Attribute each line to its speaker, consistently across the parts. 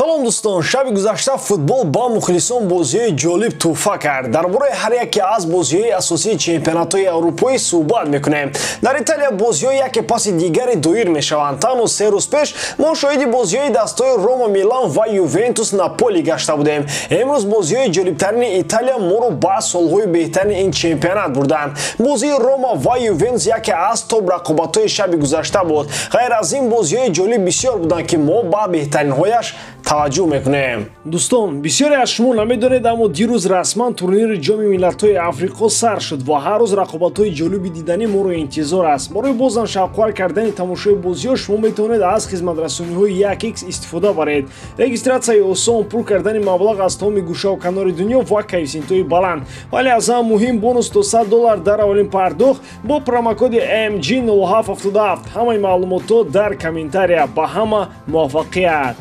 Speaker 1: салом дӯстон, шаби гузашта футбол ба мухлисон бозиҳои ҷолиб тӯҳфа кард. Дар бораи ҳар яке аз бозиҳои асосии чемпионатҳои аврупоӣ суҳбат мекунем. Дар Италия бозиҳои яке паси дигаре доир мешаванд. Танҳо 3 рӯз пеш мо шоҳиди бозиҳои дастаҳои Рома, Милан ва Ювентус Наполи гашта будем. Имрӯз бозиҳои ҷолибтарини Италия моро ба солҳои беҳтарини ин чемпионат бурданд. Бозии Рома ва Ювентус яке аз топ рақобатҳои шаби гузашта буд. ғайр аз ин бозиҳои ҷолиб бисёр буданд ки мо ба беҳтаринҳояш таваҷҷӯҳ мекунем.
Speaker 2: Дӯстон, бисёре аз шумо намедонед, аммо дирӯз расман турнири ҷоми миллатҳои Африқо сар шуд ва ҳар рӯз рақобатҳои ҷолиби диданӣ моро интизор аст. Барои бозам шавқовар кардани тамошои бозиҳо шумо метавонед аз хизматрасониҳои 1x истифода баред. Регистратсияи осон, пур кардани маблағ аз тамоми гӯшаву канори дунё ва коэффициентҳои баланд. Вале аз ҳама муҳим, бонус то $100 дар аввалин пардохт бо промокоди AMG0777. Ҳамаи маълумотҳо дар комментария. Ба ҳама муваффақият.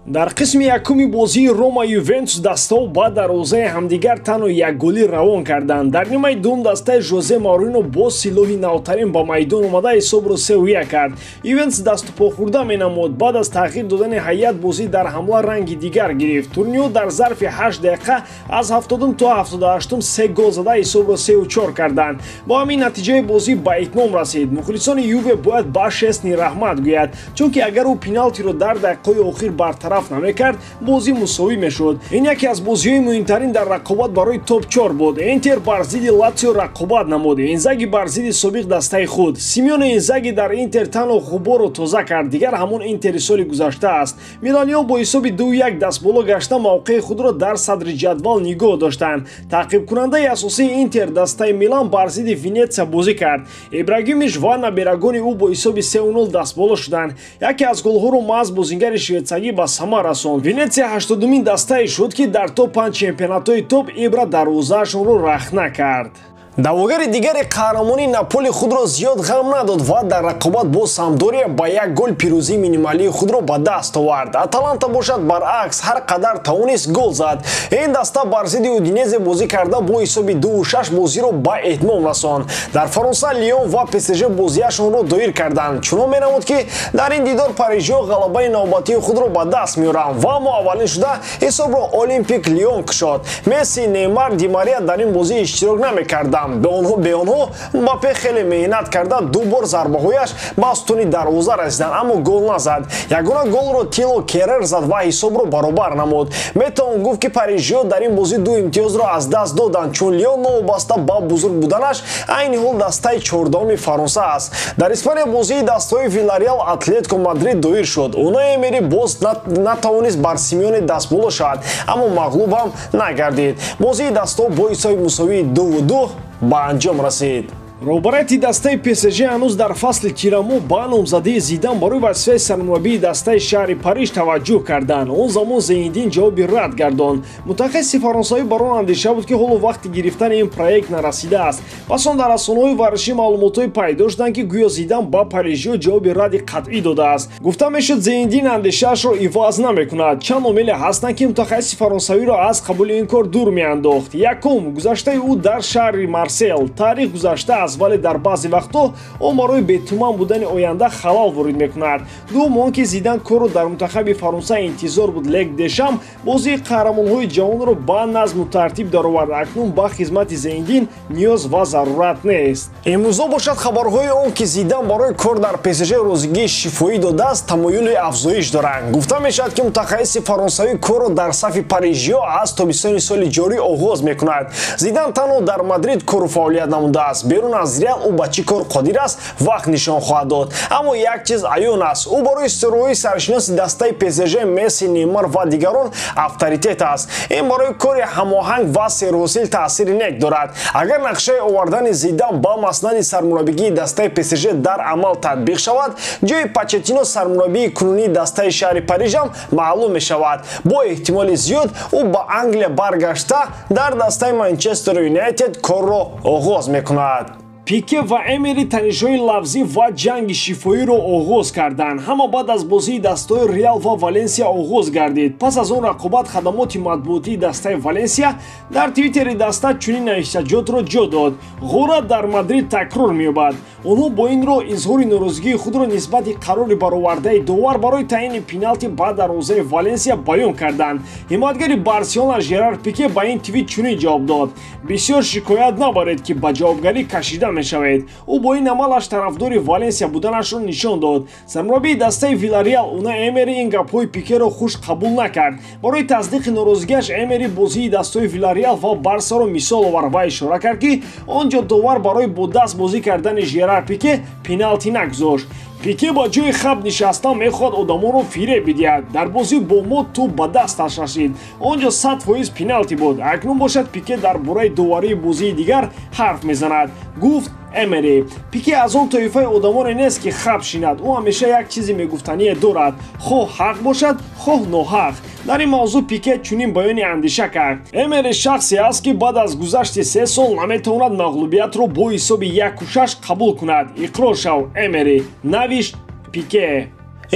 Speaker 2: Дар қисми якуми бозии Рома Ювентус дастаҳо ба дарвозаи ҳамдигар танҳо якголӣ равон карданд. Дар нимаи дуввум дастаи Жозе Маурино бо силоҳи навтарин ба майдон омада ҳисобро 3-1 кард. Ювентус даступохӯрда менамуд. Баъд аз тағйир додани ҳайят бозӣ дар ҳамла ранги дигар гирифт. Турнио дар зарфи 8 дақиқа аз 70 то 78 3 гол зада ҳисобро 3-4 карданд. Бо ҳамин натиҷаи бозӣ ба итмом расид. Мухлисони Юве бояд ба Шесни раҳмат гӯяд, чунки агар ӯ пеналтиро дар дақиқаҳои охир бартараф намекард, бозӣ мусовӣ мешуд. Ин яке аз бозиҳои муҳимтарин дар рақобат барои топ 4 буд. Интер бар зидди Латсио рақобат намуд. Инзаги бар зидди собиқ дастаи худ. Симеоне Инзаги дар Интер танҳо хуборо тоза кард. Дигар ҳамон Интери соли гузашта аст. Миланиҳо бо ҳисоби 2-1 дастболо гашта мавқеи худро дар садри ҷадвал нигоҳ доштанд. таъқибкунандаи асосии Интер дастаи Милан бар зидди Венетсия бозӣ кард. Ибрагимович ва набирагони ӯ бо ҳисоби 3-0 дастболо шуданд. Яке аз голҳоро маҳз бозингари шветсагӣ ба сама расон. Венетсия 80-умин дастае шуд ки дар топ 5 чемпионатҳои топ Ибра дарвозаашонро рахна кард. Давогари дигари қаҳрамони Наполи худро зиёд ғам надод ва дар рақобат бо Самдория ба 1 гол пирӯзии минималии худро ба даст овард. Аталанта бошад баръакс ҳар қадар тавонист гол зад. Ин даста бар зидди Удинезе бозӣ карда бо ҳисоби 2-6 бозиро ба этмом расон. Дар Фаронса Лион ва ПСЖ бозиашонро доир карданд. Чунон менамуд ки дар ин дидор парижиҳо ғалабаи навбатии худро ба даст меоранд ва муаввалин шуда ҳисобро Олимпик Лион кушод. Месси, Неймар, Ди Мария дар ин бозӣ иштирок намекарданд. Бе онҳо Мбаппе хеле меҳнат карда ду бор зарбаҳояш ба устуни дарвоза расиданд, аммо гол назад. Ягона голро Тило Керер зад ва ҳисобро баробар намуд. Метавон гуфт ки парижиҳо дар ин бозӣ ду имтиёзро аз даст доданд, чун Лион новобаста ба бузург буданаш айни ҳол дастаи 14-уми Фаронса аст. Дар Испания бозии дастаҳои Вилареал Атлетико Мадрид доир шуд. Унаи Эмери боз натавонист бар Симеоне дастболо шавад, аммо мағлуб ҳам нагардид. Бозии дастаҳо бо ҳисоби мусовии 2-2 ба анҷом расид. Робарати дастаи ПСЖ ҳанӯз дар фасли тирамо ба номзадии Зидан барои вазифаи сармураббии дастаи шаҳри Париж таваҷҷӯҳ карданд. Он замон Зейниддин ҷавоби рад гардонд. Мутахассиси фаронсавӣ бар он андеша буд ки ҳоло вақти гирифтани ин проект нарасидааст. Пас он дар расонаҳои варзишӣ маълумотҳое пайдо шуданд ки гӯё Зидан ба парижиҳо ҷавоби ради қатъӣ додааст. Гуфта мешуд Зейниддин андешаашро иваз намекунад. Чанд омиле ҳастанд ки мутахассиси фаронсавиро аз қабули ин кор дур меандохт. Якум, гузаштаи ӯ дар шаҳри Марсел. Таърих гузашта аст, вале дар баъзе вақтҳо он барои бетуман будани оянда халал ворид мекунад. Дуввум он ки Зидан корро дар мунтахаби Фаронса интизор буд. Лек Дешам бозии қаҳрамонҳои ҷавонро ба назму тартиб даровард. Акнун ба хизмати Зейниддин ниёз ва зарурат нест. Имрӯзҳо бошад хабарҳои он ки Зидан барои кор дар ПСЖ розигии шифоӣ додааст тамоюли афзоиш доранд. Гуфта мешавад ки мутахассиси фаронсавӣ корро дар сафи парижиҳо аз тобистони соли ҷорӣ оғоз мекунад. Зидан танҳо дар Мадрид кору фаъолият намудааст. Берун аз Реал ӯ ба чӣ кор қодир аст вақт нишон хоҳад дод. Аммо як чиз аён аст, ӯ барои истироҳои саршиноси дастаи ПСЖ Месси, Неймар ва дигарон авторитет аст. Ин барои кори ҳамоҳанг ва серҳосил таъсири нек дорад. Агар нақшаи овардани Зидан ба маснади сармураббигии дастаи ПСЖ дар амал татбиқ шавад, ҷои Почеттино сармураббии кунунии дастаи шаҳри Парижам маълум мешавад. Бо эҳтимоли зиёд ӯ ба Англия баргашта дар дастаи Манчестер Юнайтед корро оғоз мекунад. Пике ва Эмери танишҳои лавзӣ ва ҷанги шифоиро оғоз карданд. Ҳама баъд аз бозии дастаҳои Реал ва Валенсия оғоз гардид. Пас аз он рақобат хадамоти матбуотии дастаи Валенсия дар твиттери даста чунин навиштаҷотро ҷо дод: ғора дар Мадрид такрор меёбад. онҳо бо ин роҳ изҳори норозигии худро нисбати қарори баровардаи довар барои таъини пеналти ба дарвозаи Валенсия баён карданд. ҳимоятгари Барселона Жерар Пике ба ин твит чунин ҷавоб дод: бисёр шикоят набаред ки ба ҷавобгарӣ кашида мешавед. ӯ бо ин амалаш тарафдори Валенсия буданашро нишон дод. сармураббии дастаи Виларреал Унай Эмери ин гапҳои Пикеро хуш қабул накард. барои тасдиқи норозигиаш Эмери бозии дастаи Виларреал ва Барсаро мисол овард ва ишора кард ки он ҷо довар барои бо даст бозӣ кардани Жерар Пике пеналти нагузошт. Пике ба ҷои хаб нишастан мехоҳад одамонро фиреб бидиҳад. дар бозӣ бо мо тӯб ба дасташ расид. он ҷо 100% пеналти буд. акнун бошад Пике дар бораи доварии бозии дигар ҳарф мезанад, гуфт Эмери. Пике аз он тоифаи одамоне нест ки хаб шинад. ӯ ҳамеша як чизи мегуфтание дорад, хоҳ ҳақ бошад, хоҳ ноҳақ. дар ин мавзӯъ Пике чунин баёни андеша кард: Эмери шахсе аст ки баъд аз гузашти 3 сол наметавонад мағлубиятро бо ҳисоби 1-6 қабул кунад. иқрор шав, Эмери, навишт Пике.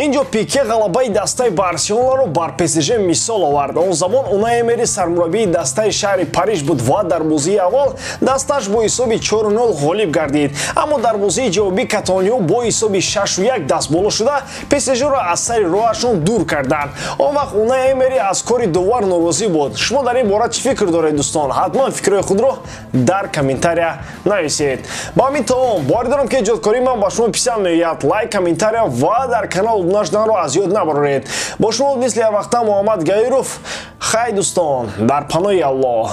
Speaker 2: инҷо Пике ғалабаи дастаи Барселонаро бар ПСЖ мисол овард. он замон Унай Эмери сармураббии дастаи шаҳри Париж буд ва дар бозии аввал дасташ бо ҳисоби 4-0 ғолиб гардид. аммо дар бозии ҷавобӣ Каталониё бо ҳисоби 6-1 дастболо шуда ПСЖро аз сари роҳашон дур карданд. он вақт Унай Эмери аз кори довар норозӣ буд. шумо дар ин бора чӣ фикр доред дӯстон? ҳатман фикрҳои худро дар комментария нависед. ба ҳамин тавом бори дорам ки эҷодкории ман ба шумо писанд меояд. лайк, комментария ва дар канал нашданро аз ёд набароред. бо шумо мисли ҳар вақта Муҳаммад Гаиров. хай дӯстон, дар паноҳи Аллоҳ.